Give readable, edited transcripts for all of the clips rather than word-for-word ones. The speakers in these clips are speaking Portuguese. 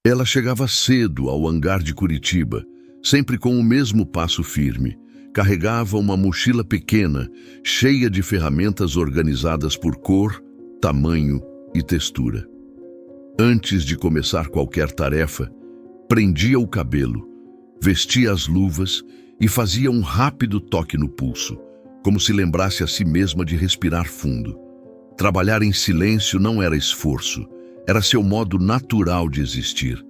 Ela chegava cedo ao hangar de Curitiba, sempre com o mesmo passo firme. Carregava uma mochila pequena, cheia de ferramentas organizadas por cor, tamanho e textura. Antes de começar qualquer tarefa, prendia o cabelo, vestia as luvas e fazia um rápido toque no pulso, como se lembrasse a si mesma de respirar fundo. Trabalhar em silêncio não era esforço, era seu modo natural de existir.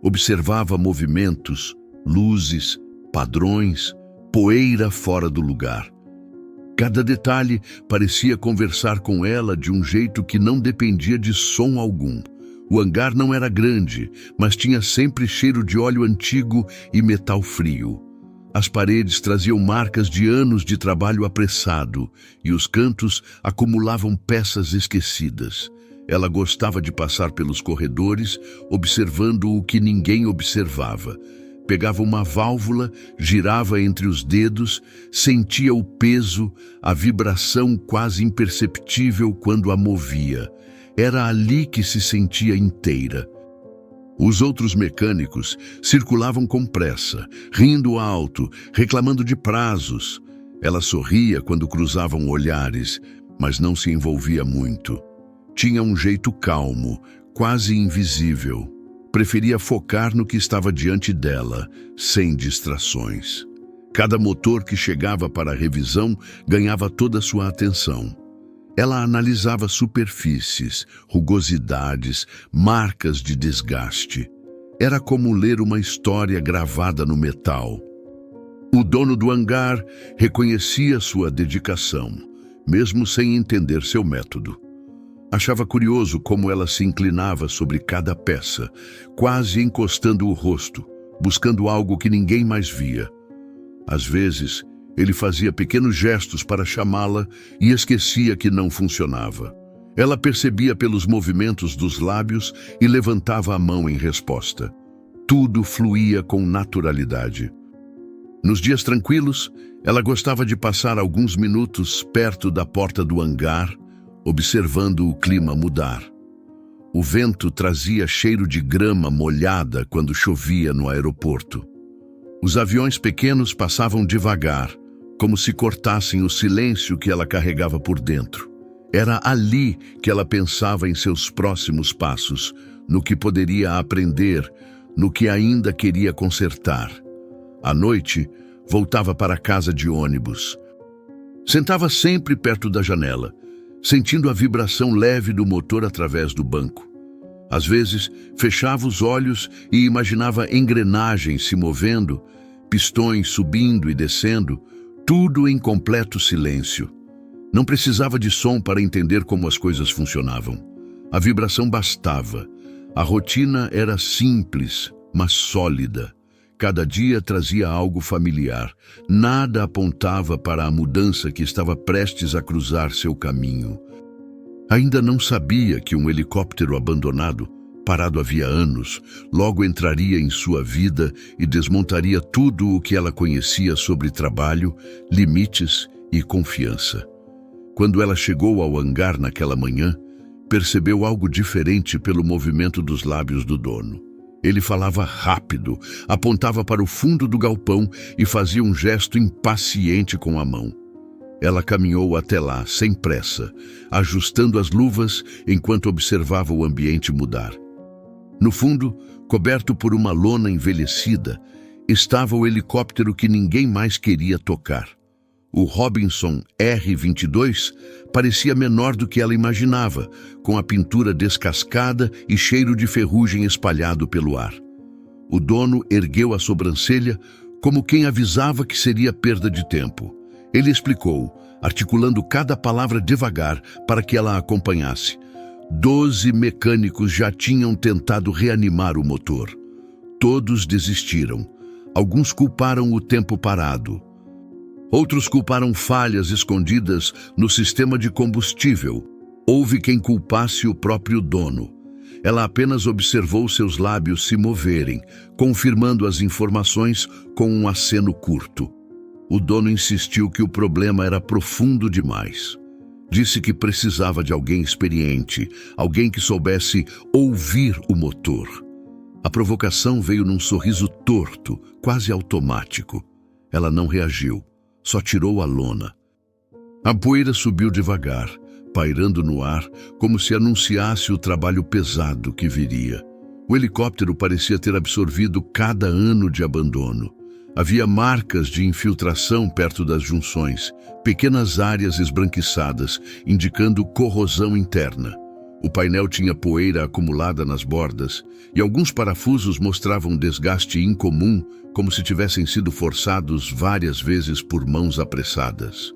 Observava movimentos, luzes, padrões, poeira fora do lugar. Cada detalhe parecia conversar com ela de um jeito que não dependia de som algum. O hangar não era grande, mas tinha sempre cheiro de óleo antigo e metal frio. As paredes traziam marcas de anos de trabalho apressado e os cantos acumulavam peças esquecidas. Ela gostava de passar pelos corredores, observando o que ninguém observava. Pegava uma válvula, girava entre os dedos, sentia o peso, a vibração quase imperceptível quando a movia. Era ali que se sentia inteira. Os outros mecânicos circulavam com pressa, rindo alto, reclamando de prazos. Ela sorria quando cruzavam olhares, mas não se envolvia muito. Tinha um jeito calmo, quase invisível. Preferia focar no que estava diante dela, sem distrações. Cada motor que chegava para a revisão ganhava toda a sua atenção. Ela analisava superfícies, rugosidades, marcas de desgaste. Era como ler uma história gravada no metal. O dono do hangar reconhecia sua dedicação, mesmo sem entender seu método. Achava curioso como ela se inclinava sobre cada peça, quase encostando o rosto, buscando algo que ninguém mais via. Às vezes, ele fazia pequenos gestos para chamá-la e esquecia que não funcionava. Ela percebia pelos movimentos dos lábios e levantava a mão em resposta. Tudo fluía com naturalidade. Nos dias tranquilos, ela gostava de passar alguns minutos perto da porta do hangar, observando o clima mudar. O vento trazia cheiro de grama molhada quando chovia no aeroporto. Os aviões pequenos passavam devagar, como se cortassem o silêncio que ela carregava por dentro. Era ali que ela pensava em seus próximos passos, no que poderia aprender, no que ainda queria consertar. À noite, voltava para casa de ônibus. Sentava sempre perto da janela, sentindo a vibração leve do motor através do banco. Às vezes, fechava os olhos e imaginava engrenagens se movendo, pistões subindo e descendo, tudo em completo silêncio. Não precisava de som para entender como as coisas funcionavam. A vibração bastava. A rotina era simples, mas sólida. Cada dia trazia algo familiar. Nada apontava para a mudança que estava prestes a cruzar seu caminho. Ainda não sabia que um helicóptero abandonado, parado havia anos, logo entraria em sua vida e desmontaria tudo o que ela conhecia sobre trabalho, limites e confiança. Quando ela chegou ao hangar naquela manhã, percebeu algo diferente pelo movimento dos lábios do dono. Ele falava rápido, apontava para o fundo do galpão e fazia um gesto impaciente com a mão. Ela caminhou até lá, sem pressa, ajustando as luvas enquanto observava o ambiente mudar. No fundo, coberto por uma lona envelhecida, estava o helicóptero que ninguém mais queria tocar. O Robinson R-22 parecia menor do que ela imaginava, com a pintura descascada e cheiro de ferrugem espalhado pelo ar. O dono ergueu a sobrancelha, como quem avisava que seria perda de tempo. Ele explicou, articulando cada palavra devagar para que ela acompanhasse. 12 mecânicos já tinham tentado reanimar o motor. Todos desistiram. Alguns culparam o tempo parado. Outros culparam falhas escondidas no sistema de combustível. Houve quem culpasse o próprio dono. Ela apenas observou seus lábios se moverem, confirmando as informações com um aceno curto. O dono insistiu que o problema era profundo demais. Disse que precisava de alguém experiente, alguém que soubesse ouvir o motor. A provocação veio num sorriso torto, quase automático. Ela não reagiu, só tirou a lona. A poeira subiu devagar, pairando no ar, como se anunciasse o trabalho pesado que viria. O helicóptero parecia ter absorvido cada ano de abandono. Havia marcas de infiltração perto das junções, pequenas áreas esbranquiçadas, indicando corrosão interna. O painel tinha poeira acumulada nas bordas, e alguns parafusos mostravam desgaste incomum, como se tivessem sido forçados várias vezes por mãos apressadas.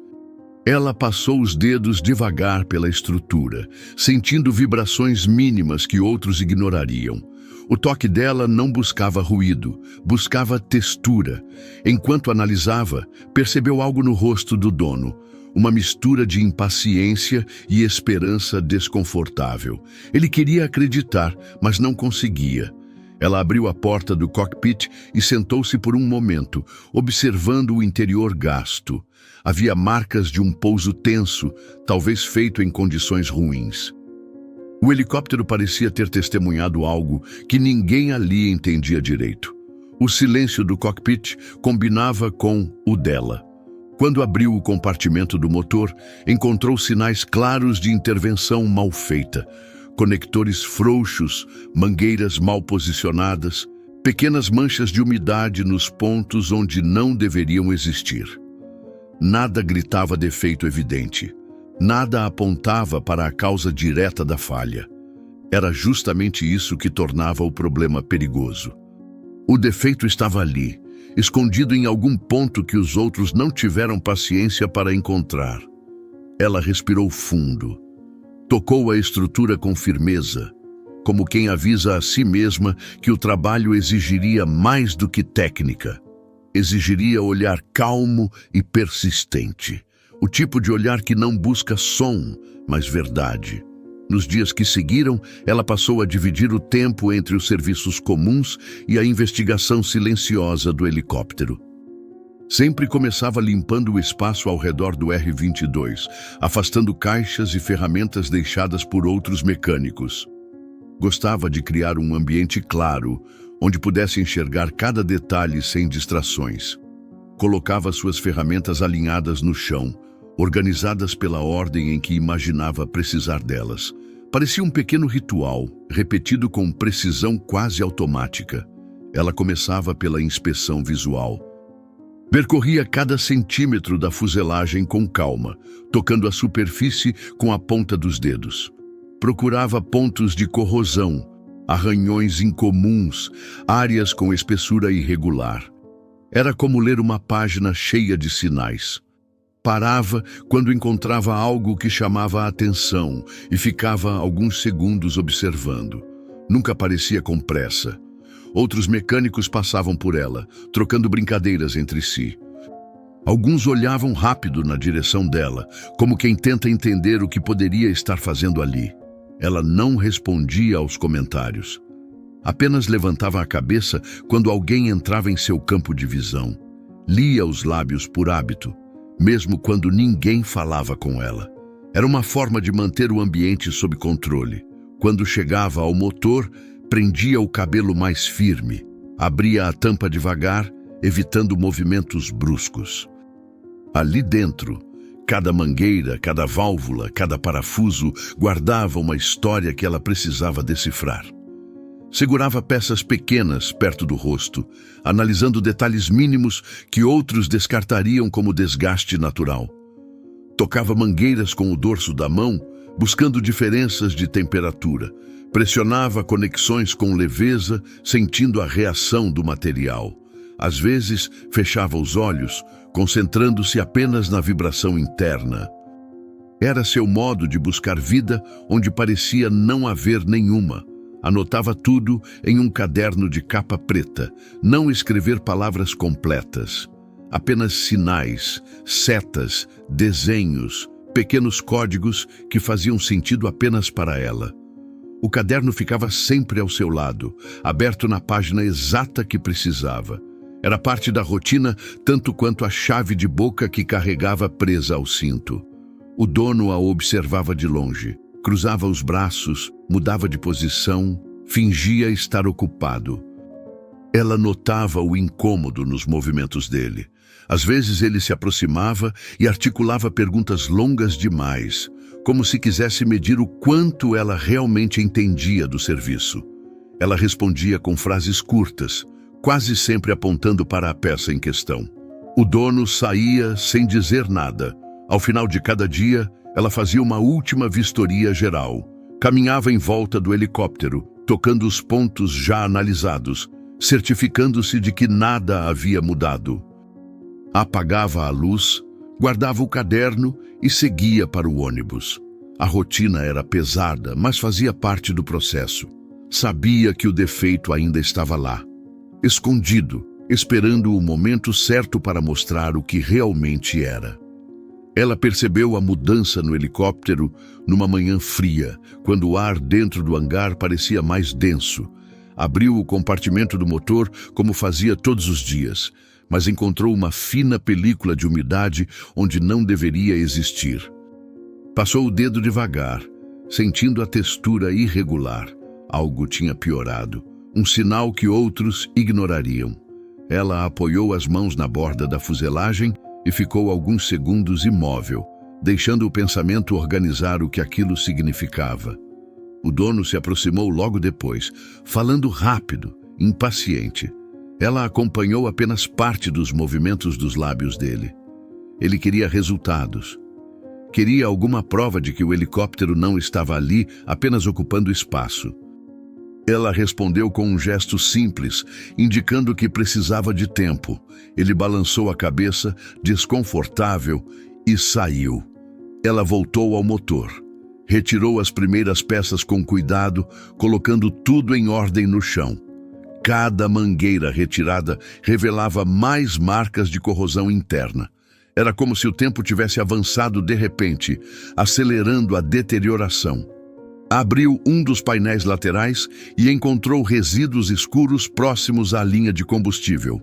Ela passou os dedos devagar pela estrutura, sentindo vibrações mínimas que outros ignorariam. O toque dela não buscava ruído, buscava textura. Enquanto analisava, percebeu algo no rosto do dono, uma mistura de impaciência e esperança desconfortável. Ele queria acreditar, mas não conseguia. Ela abriu a porta do cockpit e sentou-se por um momento, observando o interior gasto. Havia marcas de um pouso tenso, talvez feito em condições ruins. O helicóptero parecia ter testemunhado algo que ninguém ali entendia direito. O silêncio do cockpit combinava com o dela. Quando abriu o compartimento do motor, encontrou sinais claros de intervenção mal feita. Conectores frouxos, mangueiras mal posicionadas, pequenas manchas de umidade nos pontos onde não deveriam existir. Nada gritava defeito evidente. Nada apontava para a causa direta da falha. Era justamente isso que tornava o problema perigoso. O defeito estava ali, escondido em algum ponto que os outros não tiveram paciência para encontrar. Ela respirou fundo. Tocou a estrutura com firmeza, como quem avisa a si mesma que o trabalho exigiria mais do que técnica. Exigiria olhar calmo e persistente. O tipo de olhar que não busca som, mas verdade. Nos dias que seguiram, ela passou a dividir o tempo entre os serviços comuns e a investigação silenciosa do helicóptero. Sempre começava limpando o espaço ao redor do R-22, afastando caixas e ferramentas deixadas por outros mecânicos. Gostava de criar um ambiente claro, onde pudesse enxergar cada detalhe sem distrações. Colocava suas ferramentas alinhadas no chão, organizadas pela ordem em que imaginava precisar delas. Parecia um pequeno ritual, repetido com precisão quase automática. Ela começava pela inspeção visual. Percorria cada centímetro da fuselagem com calma, tocando a superfície com a ponta dos dedos. Procurava pontos de corrosão, arranhões incomuns, áreas com espessura irregular. Era como ler uma página cheia de sinais. Parava quando encontrava algo que chamava a atenção e ficava alguns segundos observando. Nunca parecia com pressa. Outros mecânicos passavam por ela, trocando brincadeiras entre si. Alguns olhavam rápido na direção dela, como quem tenta entender o que poderia estar fazendo ali. Ela não respondia aos comentários. Apenas levantava a cabeça quando alguém entrava em seu campo de visão. Lia os lábios por hábito, mesmo quando ninguém falava com ela. Era uma forma de manter o ambiente sob controle. Quando chegava ao motor, prendia o cabelo mais firme, abria a tampa devagar, evitando movimentos bruscos. Ali dentro, cada mangueira, cada válvula, cada parafuso guardava uma história que ela precisava decifrar. Segurava peças pequenas perto do rosto, analisando detalhes mínimos que outros descartariam como desgaste natural. Tocava mangueiras com o dorso da mão, buscando diferenças de temperatura. Pressionava conexões com leveza, sentindo a reação do material. Às vezes, fechava os olhos, concentrando-se apenas na vibração interna. Era seu modo de buscar vida onde parecia não haver nenhuma. Anotava tudo em um caderno de capa preta, não escrever palavras completas. Apenas sinais, setas, desenhos, pequenos códigos que faziam sentido apenas para ela. O caderno ficava sempre ao seu lado, aberto na página exata que precisava. Era parte da rotina tanto quanto a chave de boca que carregava presa ao cinto. O dono a observava de longe, cruzava os braços, mudava de posição, fingia estar ocupado. Ela notava o incômodo nos movimentos dele. Às vezes ele se aproximava e articulava perguntas longas demais, como se quisesse medir o quanto ela realmente entendia do serviço. Ela respondia com frases curtas, quase sempre apontando para a peça em questão. O dono saía sem dizer nada. Ao final de cada dia, ela fazia uma última vistoria geral. Caminhava em volta do helicóptero, tocando os pontos já analisados, certificando-se de que nada havia mudado. Apagava a luz, guardava o caderno e seguia para o ônibus. A rotina era pesada, mas fazia parte do processo. Sabia que o defeito ainda estava lá, escondido, esperando o momento certo para mostrar o que realmente era. Ela percebeu a mudança no helicóptero numa manhã fria, quando o ar dentro do hangar parecia mais denso. Abriu o compartimento do motor como fazia todos os dias, mas encontrou uma fina película de umidade onde não deveria existir. Passou o dedo devagar, sentindo a textura irregular. Algo tinha piorado, um sinal que outros ignorariam. Ela apoiou as mãos na borda da fuselagem e ficou alguns segundos imóvel, deixando o pensamento organizar o que aquilo significava. O dono se aproximou logo depois, falando rápido, impaciente. Ela acompanhou apenas parte dos movimentos dos lábios dele. Ele queria resultados. Queria alguma prova de que o helicóptero não estava ali, apenas ocupando espaço. Ela respondeu com um gesto simples, indicando que precisava de tempo. Ele balançou a cabeça, desconfortável, e saiu. Ela voltou ao motor. Retirou as primeiras peças com cuidado, colocando tudo em ordem no chão. Cada mangueira retirada revelava mais marcas de corrosão interna. Era como se o tempo tivesse avançado de repente, acelerando a deterioração. Abriu um dos painéis laterais e encontrou resíduos escuros próximos à linha de combustível.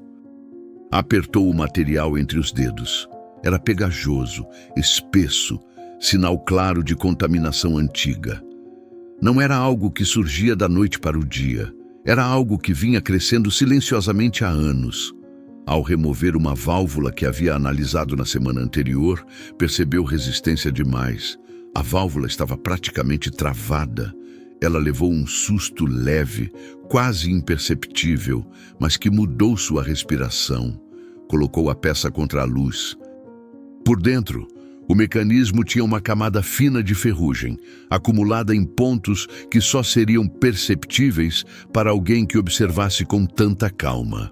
Apertou o material entre os dedos. Era pegajoso, espesso, sinal claro de contaminação antiga. Não era algo que surgia da noite para o dia. Era algo que vinha crescendo silenciosamente há anos. Ao remover uma válvula que havia analisado na semana anterior, percebeu resistência demais. A válvula estava praticamente travada. Ela levou um susto leve, quase imperceptível, mas que mudou sua respiração. Colocou a peça contra a luz. Por dentro, o mecanismo tinha uma camada fina de ferrugem, acumulada em pontos que só seriam perceptíveis para alguém que observasse com tanta calma.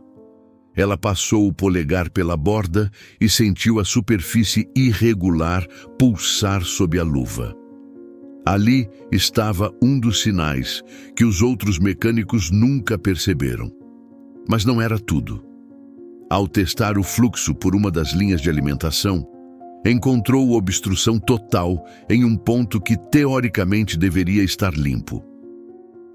Ela passou o polegar pela borda e sentiu a superfície irregular pulsar sob a luva. Ali estava um dos sinais que os outros mecânicos nunca perceberam. Mas não era tudo. Ao testar o fluxo por uma das linhas de alimentação, encontrou obstrução total em um ponto que teoricamente deveria estar limpo.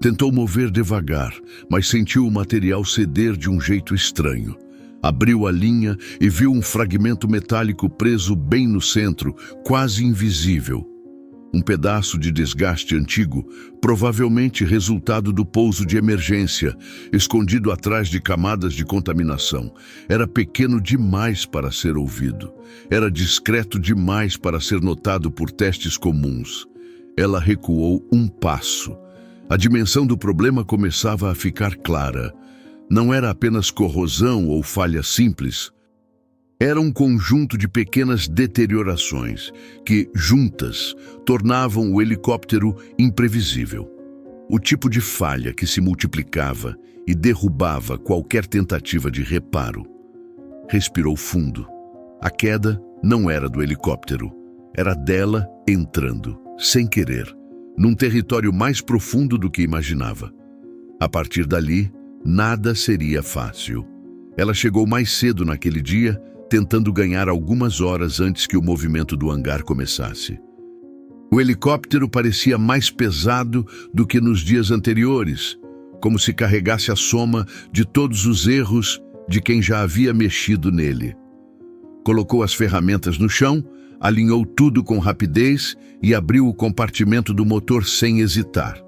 Tentou mover devagar, mas sentiu o material ceder de um jeito estranho. Abriu a linha e viu um fragmento metálico preso bem no centro, quase invisível. Um pedaço de desgaste antigo, provavelmente resultado do pouso de emergência, escondido atrás de camadas de contaminação. Era pequeno demais para ser ouvido. Era discreto demais para ser notado por testes comuns. Ela recuou um passo. A dimensão do problema começava a ficar clara. Não era apenas corrosão ou falha simples. Era um conjunto de pequenas deteriorações que, juntas, tornavam o helicóptero imprevisível. O tipo de falha que se multiplicava e derrubava qualquer tentativa de reparo. Respirou fundo. A queda não era do helicóptero. Era dela entrando, sem querer, num território mais profundo do que imaginava. A partir dali, nada seria fácil. Ela chegou mais cedo naquele dia, tentando ganhar algumas horas antes que o movimento do hangar começasse. O helicóptero parecia mais pesado do que nos dias anteriores, como se carregasse a soma de todos os erros de quem já havia mexido nele. Colocou as ferramentas no chão, alinhou tudo com rapidez e abriu o compartimento do motor sem hesitar.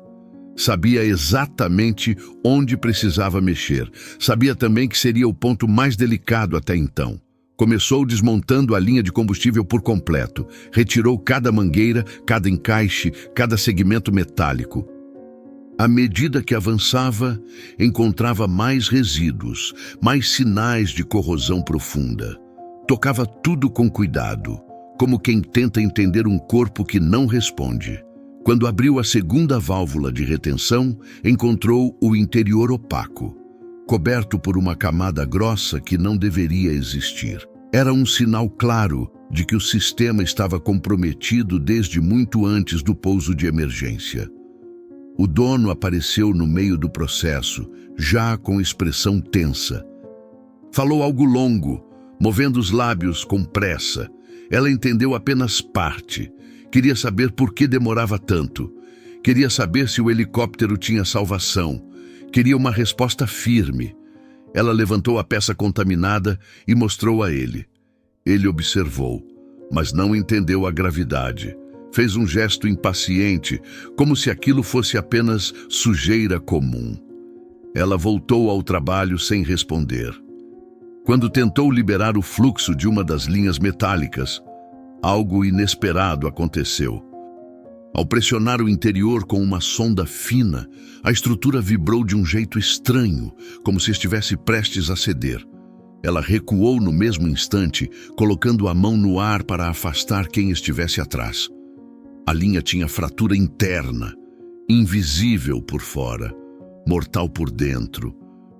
Sabia exatamente onde precisava mexer. Sabia também que seria o ponto mais delicado até então. Começou desmontando a linha de combustível por completo. Retirou cada mangueira, cada encaixe, cada segmento metálico. À medida que avançava, encontrava mais resíduos, mais sinais de corrosão profunda. Tocava tudo com cuidado, como quem tenta entender um corpo que não responde. Quando abriu a segunda válvula de retenção, encontrou o interior opaco, coberto por uma camada grossa que não deveria existir. Era um sinal claro de que o sistema estava comprometido desde muito antes do pouso de emergência. O dono apareceu no meio do processo, já com expressão tensa. Falou algo longo, movendo os lábios com pressa. Ela entendeu apenas parte. Queria saber por que demorava tanto. Queria saber se o helicóptero tinha salvação. Queria uma resposta firme. Ela levantou a peça contaminada e mostrou a ele. Ele observou, mas não entendeu a gravidade. Fez um gesto impaciente, como se aquilo fosse apenas sujeira comum. Ela voltou ao trabalho sem responder. Quando tentou liberar o fluxo de uma das linhas metálicas, algo inesperado aconteceu. Ao pressionar o interior com uma sonda fina, a estrutura vibrou de um jeito estranho, como se estivesse prestes a ceder. Ela recuou no mesmo instante, colocando a mão no ar para afastar quem estivesse atrás. A linha tinha fratura interna, invisível por fora, mortal por dentro.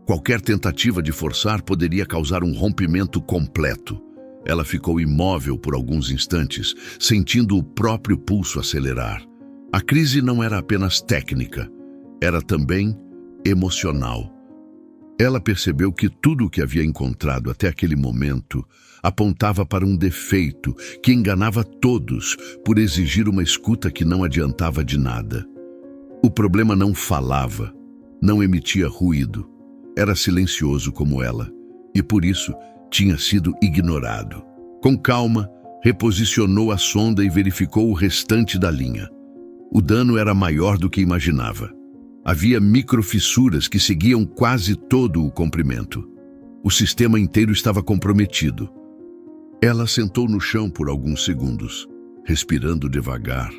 Qualquer tentativa de forçar poderia causar um rompimento completo. Ela ficou imóvel por alguns instantes, sentindo o próprio pulso acelerar. A crise não era apenas técnica, era também emocional. Ela percebeu que tudo o que havia encontrado até aquele momento apontava para um defeito que enganava todos por exigir uma escuta que não adiantava de nada. O problema não falava, não emitia ruído, era silencioso como ela, e por isso tinha sido ignorado. Com calma, reposicionou a sonda e verificou o restante da linha. O dano era maior do que imaginava. Havia microfissuras que seguiam quase todo o comprimento. O sistema inteiro estava comprometido. Ela sentou no chão por alguns segundos, respirando devagar,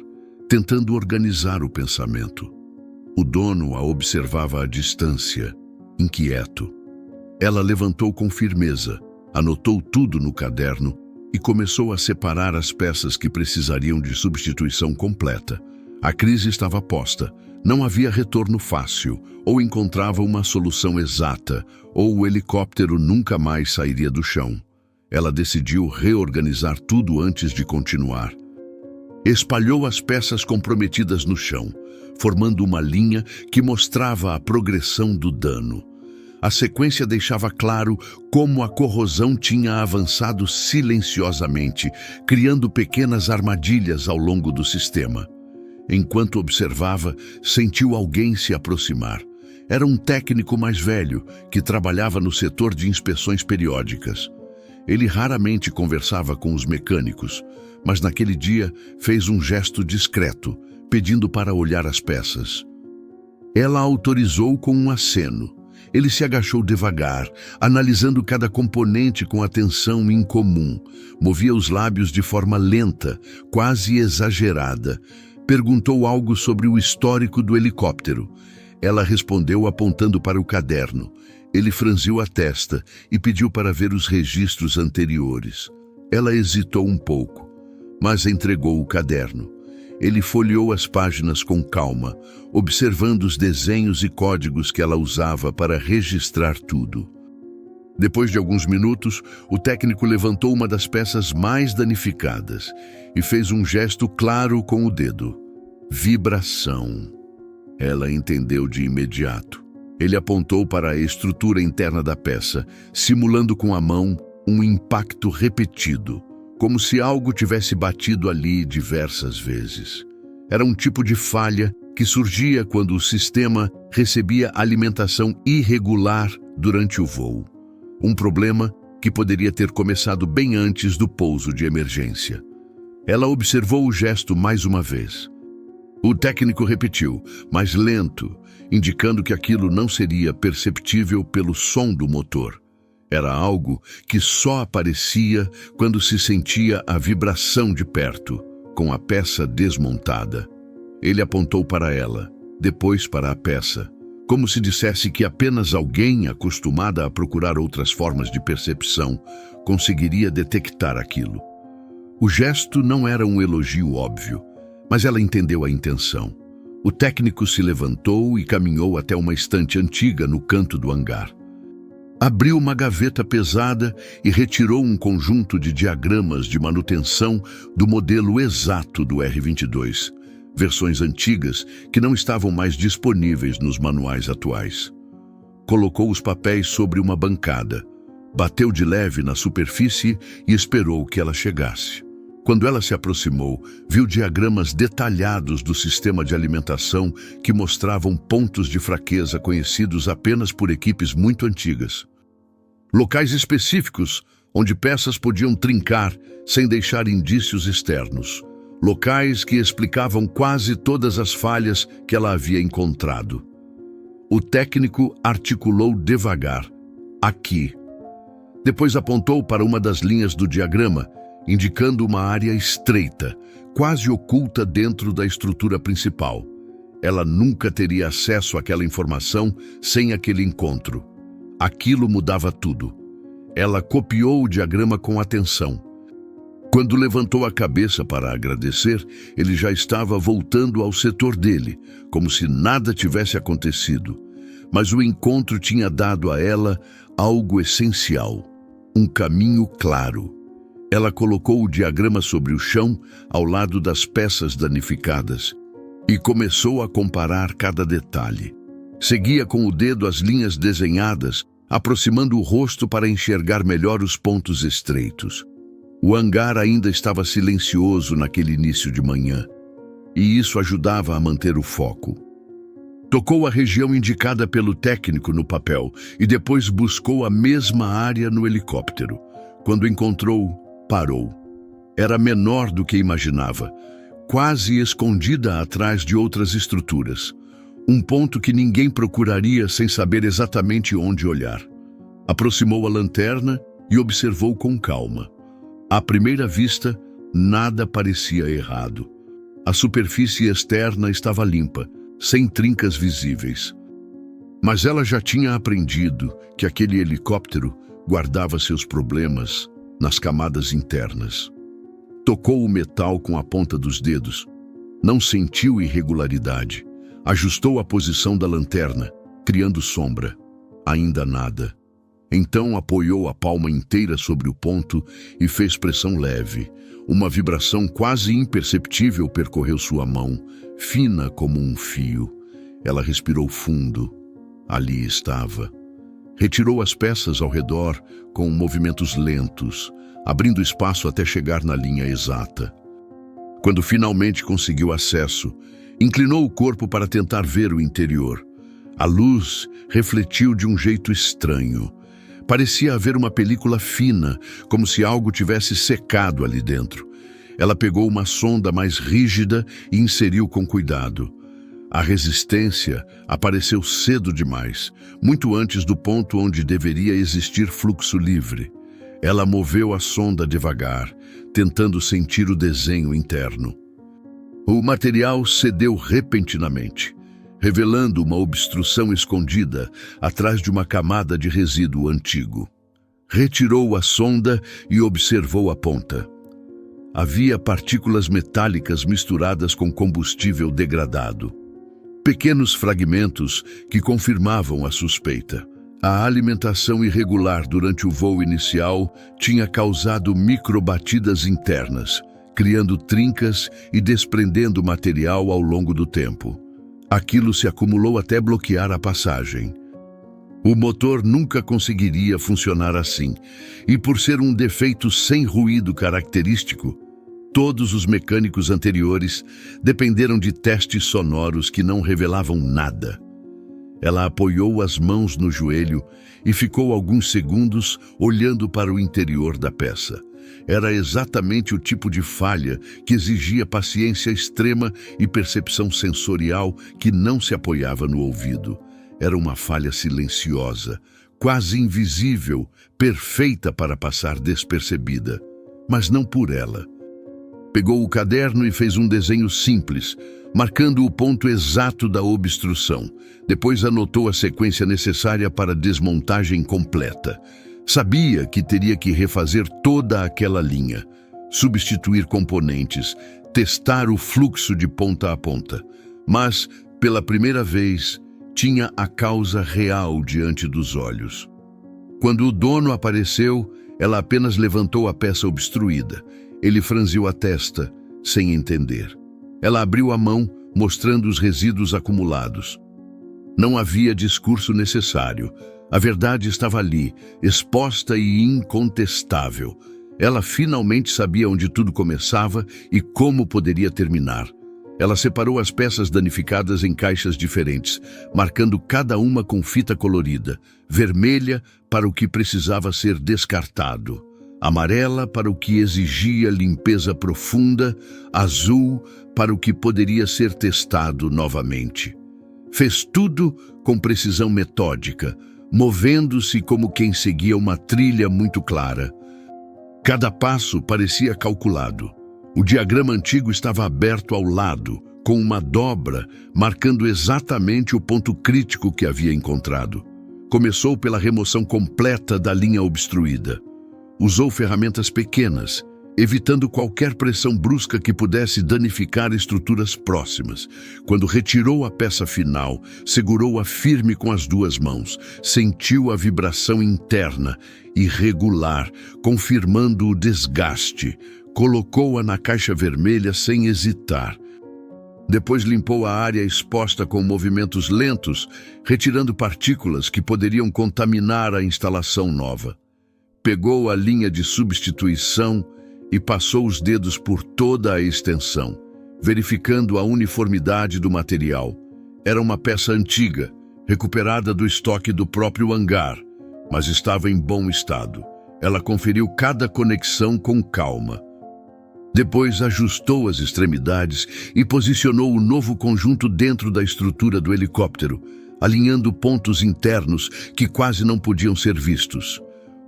tentando organizar o pensamento. O dono a observava à distância, inquieto. Ela levantou com firmeza, anotou tudo no caderno e começou a separar as peças que precisariam de substituição completa. A crise estava posta. Não havia retorno fácil, ou encontrava uma solução exata, ou o helicóptero nunca mais sairia do chão. Ela decidiu reorganizar tudo antes de continuar. Espalhou as peças comprometidas no chão, formando uma linha que mostrava a progressão do dano. A sequência deixava claro como a corrosão tinha avançado silenciosamente, criando pequenas armadilhas ao longo do sistema. Enquanto observava, sentiu alguém se aproximar. Era um técnico mais velho que trabalhava no setor de inspeções periódicas. Ele raramente conversava com os mecânicos, mas naquele dia fez um gesto discreto, pedindo para olhar as peças. Ela autorizou com um aceno. Ele se agachou devagar, analisando cada componente com atenção incomum. Movia os lábios de forma lenta, quase exagerada. Perguntou algo sobre o histórico do helicóptero. Ela respondeu apontando para o caderno. Ele franziu a testa e pediu para ver os registros anteriores. Ela hesitou um pouco, mas entregou o caderno. Ele folheou as páginas com calma, observando os desenhos e códigos que ela usava para registrar tudo. Depois de alguns minutos, o técnico levantou uma das peças mais danificadas e fez um gesto claro com o dedo. Vibração. Ela entendeu de imediato. Ele apontou para a estrutura interna da peça, simulando com a mão um impacto repetido, como se algo tivesse batido ali diversas vezes. Era um tipo de falha que surgia quando o sistema recebia alimentação irregular durante o voo. Um problema que poderia ter começado bem antes do pouso de emergência. Ela observou o gesto mais uma vez. O técnico repetiu, mais lento, indicando que aquilo não seria perceptível pelo som do motor. Era algo que só aparecia quando se sentia a vibração de perto, com a peça desmontada. Ele apontou para ela, depois para a peça, como se dissesse que apenas alguém acostumada a procurar outras formas de percepção conseguiria detectar aquilo. O gesto não era um elogio óbvio, mas ela entendeu a intenção. O técnico se levantou e caminhou até uma estante antiga no canto do hangar. Abriu uma gaveta pesada e retirou um conjunto de diagramas de manutenção do modelo exato do R-22, versões antigas que não estavam mais disponíveis nos manuais atuais. Colocou os papéis sobre uma bancada, bateu de leve na superfície e esperou que ela chegasse. Quando ela se aproximou, viu diagramas detalhados do sistema de alimentação que mostravam pontos de fraqueza conhecidos apenas por equipes muito antigas. Locais específicos onde peças podiam trincar sem deixar indícios externos. Locais que explicavam quase todas as falhas que ela havia encontrado. O técnico articulou devagar, aqui. Depois apontou para uma das linhas do diagrama, indicando uma área estreita, quase oculta dentro da estrutura principal. Ela nunca teria acesso àquela informação sem aquele encontro. Aquilo mudava tudo. Ela copiou o diagrama com atenção. Quando levantou a cabeça para agradecer, ele já estava voltando ao setor dele, como se nada tivesse acontecido. Mas o encontro tinha dado a ela algo essencial, um caminho claro. Ela colocou o diagrama sobre o chão, ao lado das peças danificadas, e começou a comparar cada detalhe. Seguia com o dedo as linhas desenhadas, aproximando o rosto para enxergar melhor os pontos estreitos. O hangar ainda estava silencioso naquele início de manhã, e isso ajudava a manter o foco. Tocou a região indicada pelo técnico no papel e depois buscou a mesma área no helicóptero. Quando encontrou, parou. Era menor do que imaginava, quase escondida atrás de outras estruturas. Um ponto que ninguém procuraria sem saber exatamente onde olhar. Aproximou a lanterna e observou com calma. À primeira vista, nada parecia errado. A superfície externa estava limpa, sem trincas visíveis. Mas ela já tinha aprendido que aquele helicóptero guardava seus problemas nas camadas internas. Tocou o metal com a ponta dos dedos. Não sentiu irregularidade. Ajustou a posição da lanterna, criando sombra. Ainda nada. Então apoiou a palma inteira sobre o ponto e fez pressão leve. Uma vibração quase imperceptível percorreu sua mão, fina como um fio. Ela respirou fundo. Ali estava. Retirou as peças ao redor com movimentos lentos, abrindo espaço até chegar na linha exata. Quando finalmente conseguiu acesso, inclinou o corpo para tentar ver o interior. A luz refletiu de um jeito estranho. Parecia haver uma película fina, como se algo tivesse secado ali dentro. Ela pegou uma sonda mais rígida e inseriu com cuidado. A resistência apareceu cedo demais, muito antes do ponto onde deveria existir fluxo livre. Ela moveu a sonda devagar, tentando sentir o desenho interno. O material cedeu repentinamente, revelando uma obstrução escondida atrás de uma camada de resíduo antigo. Retirou a sonda e observou a ponta. Havia partículas metálicas misturadas com combustível degradado. Pequenos fragmentos que confirmavam a suspeita. A alimentação irregular durante o voo inicial tinha causado microbatidas internas, criando trincas e desprendendo material ao longo do tempo. Aquilo se acumulou até bloquear a passagem. O motor nunca conseguiria funcionar assim, e por ser um defeito sem ruído característico, todos os mecânicos anteriores dependeram de testes sonoros que não revelavam nada. Ela apoiou as mãos no joelho e ficou alguns segundos olhando para o interior da peça, Era exatamente o tipo de falha que exigia paciência extrema e percepção sensorial que não se apoiava no ouvido. Era uma falha silenciosa, quase invisível, perfeita para passar despercebida. Mas não por ela. Pegou o caderno e fez um desenho simples, marcando o ponto exato da obstrução. Depois anotou a sequência necessária para a desmontagem completa. Sabia que teria que refazer toda aquela linha, substituir componentes, testar o fluxo de ponta a ponta. Mas, pela primeira vez, tinha a causa real diante dos olhos. Quando o dono apareceu, ela apenas levantou a peça obstruída. Ele franziu a testa, sem entender. Ela abriu a mão, mostrando os resíduos acumulados. Não havia discurso necessário. A verdade estava ali, exposta e incontestável. Ela finalmente sabia onde tudo começava e como poderia terminar. Ela separou as peças danificadas em caixas diferentes, marcando cada uma com fita colorida, vermelha para o que precisava ser descartado, amarela para o que exigia limpeza profunda, azul para o que poderia ser testado novamente. Fez tudo com precisão metódica, movendo-se como quem seguia uma trilha muito clara. Cada passo parecia calculado. O diagrama antigo estava aberto ao lado, com uma dobra, marcando exatamente o ponto crítico que havia encontrado. Começou pela remoção completa da linha obstruída. Usou ferramentas pequenas, evitando qualquer pressão brusca que pudesse danificar estruturas próximas. Quando retirou a peça final, segurou-a firme com as duas mãos, sentiu a vibração interna, irregular, confirmando o desgaste. Colocou-a na caixa vermelha sem hesitar. Depois limpou a área exposta com movimentos lentos, retirando partículas que poderiam contaminar a instalação nova. Pegou a linha de substituição e passou os dedos por toda a extensão, verificando a uniformidade do material. Era uma peça antiga, recuperada do estoque do próprio hangar, mas estava em bom estado. Ela conferiu cada conexão com calma. Depois ajustou as extremidades e posicionou o novo conjunto dentro da estrutura do helicóptero, alinhando pontos internos que quase não podiam ser vistos.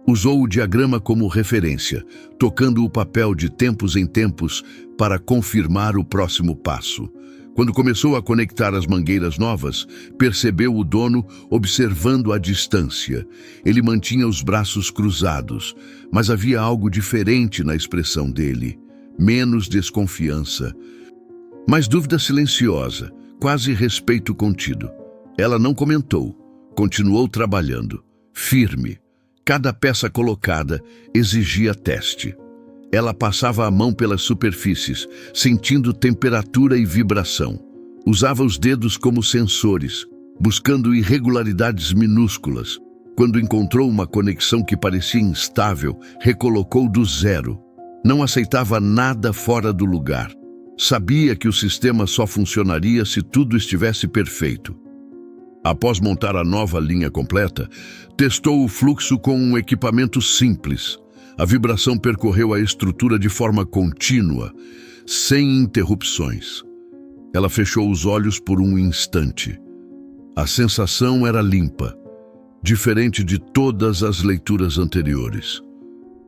Usou o diagrama como referência, tocando o papel de tempos em tempos para confirmar o próximo passo. Quando começou a conectar as mangueiras novas, percebeu o dono observando à distância. Ele mantinha os braços cruzados, mas havia algo diferente na expressão dele. Menos desconfiança, mais dúvida silenciosa, quase respeito contido. Ela não comentou, continuou trabalhando, firme. Cada peça colocada exigia teste. Ela passava a mão pelas superfícies, sentindo temperatura e vibração. Usava os dedos como sensores, buscando irregularidades minúsculas. Quando encontrou uma conexão que parecia instável, recolocou do zero. Não aceitava nada fora do lugar. Sabia que o sistema só funcionaria se tudo estivesse perfeito. Após montar a nova linha completa, testou o fluxo com um equipamento simples. A vibração percorreu a estrutura de forma contínua, sem interrupções. Ela fechou os olhos por um instante. A sensação era limpa, diferente de todas as leituras anteriores.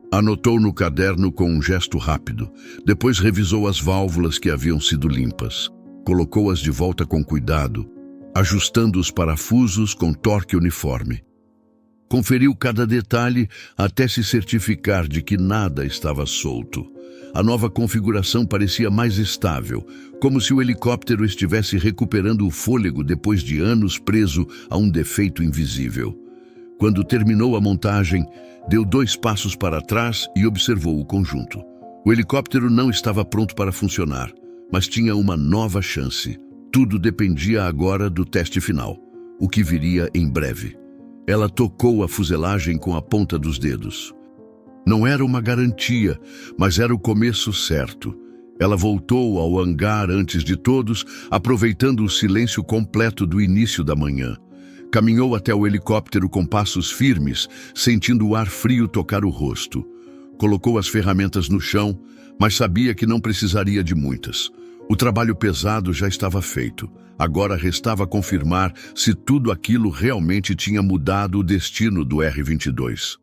Anotou no caderno com um gesto rápido, depois revisou as válvulas que haviam sido limpas. Colocou-as de volta com cuidado, ajustando os parafusos com torque uniforme. Conferiu cada detalhe até se certificar de que nada estava solto. A nova configuração parecia mais estável, como se o helicóptero estivesse recuperando o fôlego depois de anos preso a um defeito invisível. Quando terminou a montagem, deu 2 passos para trás e observou o conjunto. O helicóptero não estava pronto para funcionar, mas tinha uma nova chance. Tudo dependia agora do teste final, o que viria em breve. Ela tocou a fuselagem com a ponta dos dedos. Não era uma garantia, mas era o começo certo. Ela voltou ao hangar antes de todos, aproveitando o silêncio completo do início da manhã. Caminhou até o helicóptero com passos firmes, sentindo o ar frio tocar o rosto. Colocou as ferramentas no chão, mas sabia que não precisaria de muitas. O trabalho pesado já estava feito. Agora restava confirmar se tudo aquilo realmente tinha mudado o destino do R-22.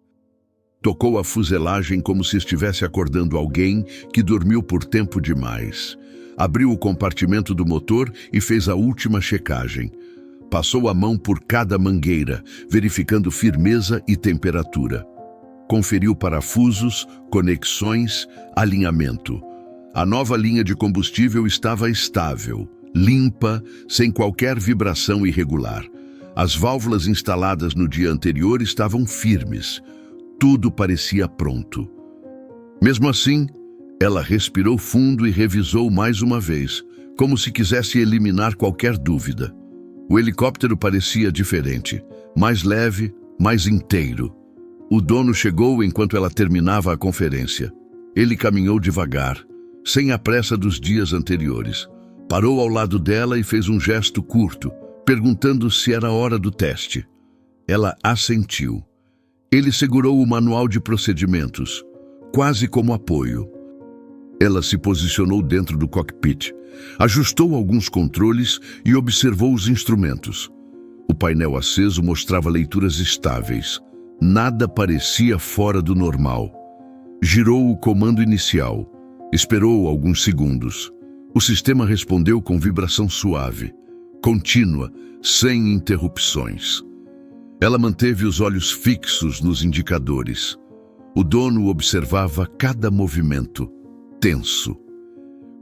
Tocou a fuselagem como se estivesse acordando alguém que dormiu por tempo demais. Abriu o compartimento do motor e fez a última checagem. Passou a mão por cada mangueira, verificando firmeza e temperatura. Conferiu parafusos, conexões, alinhamento. A nova linha de combustível estava estável, limpa, sem qualquer vibração irregular. As válvulas instaladas no dia anterior estavam firmes. Tudo parecia pronto. Mesmo assim, ela respirou fundo e revisou mais uma vez, como se quisesse eliminar qualquer dúvida. O helicóptero parecia diferente, mais leve, mais inteiro. O dono chegou enquanto ela terminava a conferência. Ele caminhou devagar, sem a pressa dos dias anteriores. Parou ao lado dela e fez um gesto curto, perguntando se era hora do teste. Ela assentiu. Ele segurou o manual de procedimentos, quase como apoio. Ela se posicionou dentro do cockpit, ajustou alguns controles e observou os instrumentos. O painel aceso mostrava leituras estáveis. Nada parecia fora do normal. Girou o comando inicial. Esperou alguns segundos. O sistema respondeu com vibração suave, contínua, sem interrupções. Ela manteve os olhos fixos nos indicadores. O dono observava cada movimento, tenso.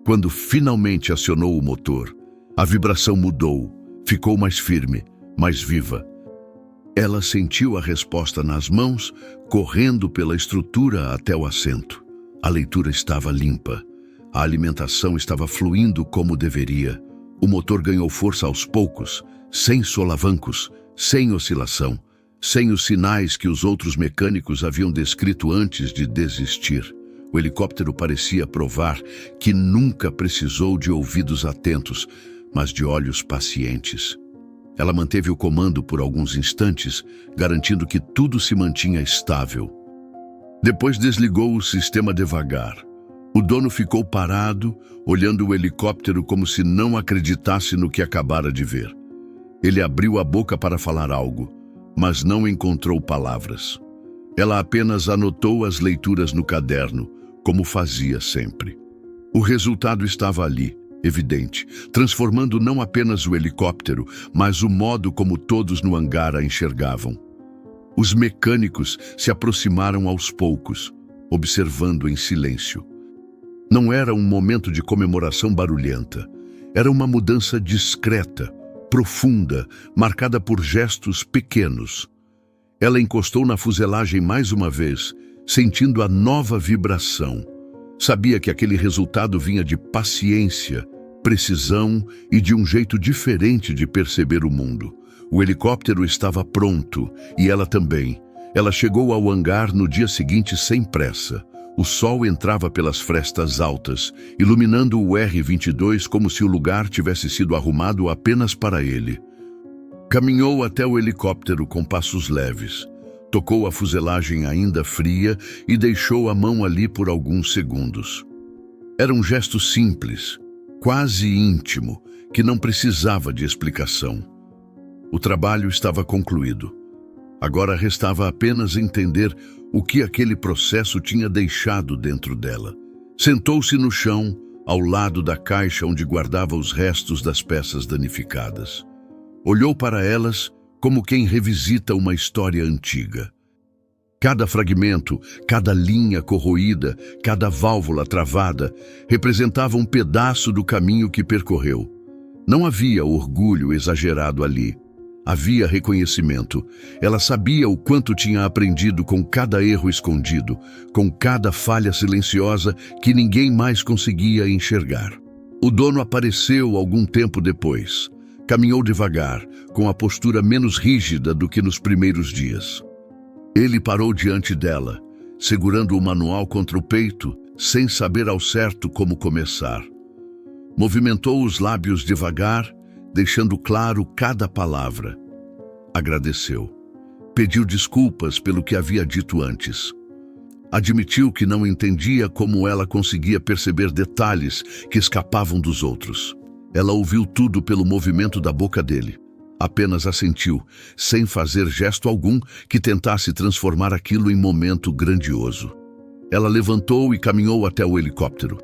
Quando finalmente acionou o motor, a vibração mudou, ficou mais firme, mais viva. Ela sentiu a resposta nas mãos, correndo pela estrutura até o assento. A leitura estava limpa. A alimentação estava fluindo como deveria. O motor ganhou força aos poucos, sem solavancos, sem oscilação, sem os sinais que os outros mecânicos haviam descrito antes de desistir. O helicóptero parecia provar que nunca precisou de ouvidos atentos, mas de olhos pacientes. Ela manteve o comando por alguns instantes, garantindo que tudo se mantinha estável. Depois desligou o sistema devagar. O dono ficou parado, olhando o helicóptero como se não acreditasse no que acabara de ver. Ele abriu a boca para falar algo, mas não encontrou palavras. Ela apenas anotou as leituras no caderno, como fazia sempre. O resultado estava ali, evidente, transformando não apenas o helicóptero, mas o modo como todos no hangar a enxergavam. Os mecânicos se aproximaram aos poucos, observando em silêncio. Não era um momento de comemoração barulhenta. Era uma mudança discreta, profunda, marcada por gestos pequenos. Ela encostou na fuselagem mais uma vez, sentindo a nova vibração. Sabia que aquele resultado vinha de paciência, precisão e de um jeito diferente de perceber o mundo. O helicóptero estava pronto, e ela também. Ela chegou ao hangar no dia seguinte sem pressa. O sol entrava pelas frestas altas, iluminando o R-22 como se o lugar tivesse sido arrumado apenas para ele. Caminhou até o helicóptero com passos leves. Tocou a fuselagem ainda fria e deixou a mão ali por alguns segundos. Era um gesto simples, quase íntimo, que não precisava de explicação. O trabalho estava concluído. Agora restava apenas entender o que aquele processo tinha deixado dentro dela. Sentou-se no chão, ao lado da caixa onde guardava os restos das peças danificadas. Olhou para elas como quem revisita uma história antiga. Cada fragmento, cada linha corroída, cada válvula travada, representava um pedaço do caminho que percorreu. Não havia orgulho exagerado ali. Havia reconhecimento. Ela sabia o quanto tinha aprendido com cada erro escondido, com cada falha silenciosa que ninguém mais conseguia enxergar. O dono apareceu algum tempo depois. Caminhou devagar, com a postura menos rígida do que nos primeiros dias. Ele parou diante dela, segurando o manual contra o peito, sem saber ao certo como começar. Movimentou os lábios devagar, deixando claro cada palavra. Agradeceu. Pediu desculpas pelo que havia dito antes. Admitiu que não entendia como ela conseguia perceber detalhes que escapavam dos outros. Ela ouviu tudo pelo movimento da boca dele. Apenas assentiu, sem fazer gesto algum que tentasse transformar aquilo em momento grandioso. Ela levantou e caminhou até o helicóptero.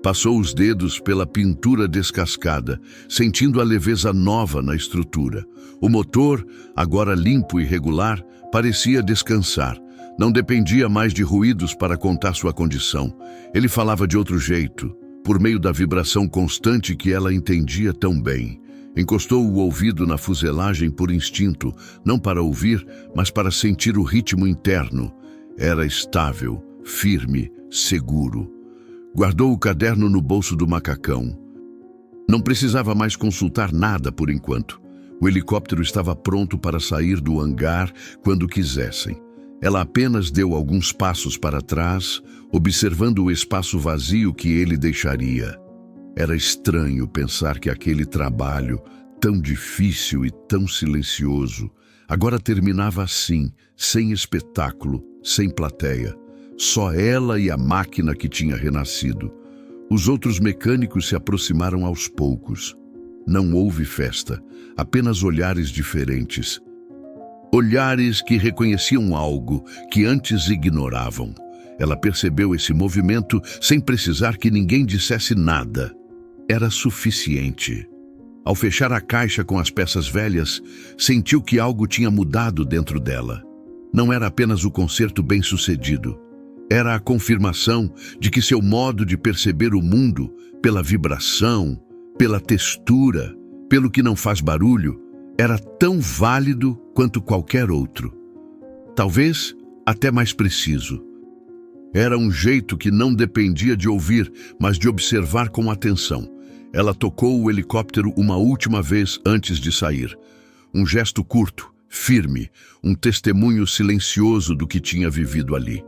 Passou os dedos pela pintura descascada, sentindo a leveza nova na estrutura. O motor, agora limpo e regular, parecia descansar. Não dependia mais de ruídos para contar sua condição. Ele falava de outro jeito, por meio da vibração constante que ela entendia tão bem. Encostou o ouvido na fuselagem por instinto, não para ouvir, mas para sentir o ritmo interno. Era estável, firme, seguro. Guardou o caderno no bolso do macacão. Não precisava mais consultar nada por enquanto. O helicóptero estava pronto para sair do hangar quando quisessem. Ela apenas deu alguns passos para trás, observando o espaço vazio que ele deixaria. Era estranho pensar que aquele trabalho, tão difícil e tão silencioso, agora terminava assim, sem espetáculo, sem plateia. Só ela e a máquina que tinha renascido. Os outros mecânicos se aproximaram aos poucos. Não houve festa, apenas olhares diferentes. Olhares que reconheciam algo que antes ignoravam. Ela percebeu esse movimento sem precisar que ninguém dissesse nada. Era suficiente. Ao fechar a caixa com as peças velhas, sentiu que algo tinha mudado dentro dela. Não era apenas o concerto bem-sucedido. Era a confirmação de que seu modo de perceber o mundo, pela vibração, pela textura, pelo que não faz barulho, era tão válido quanto qualquer outro. Talvez até mais preciso. Era um jeito que não dependia de ouvir, mas de observar com atenção. Ela tocou o helicóptero uma última vez antes de sair. Um gesto curto, firme, um testemunho silencioso do que tinha vivido ali.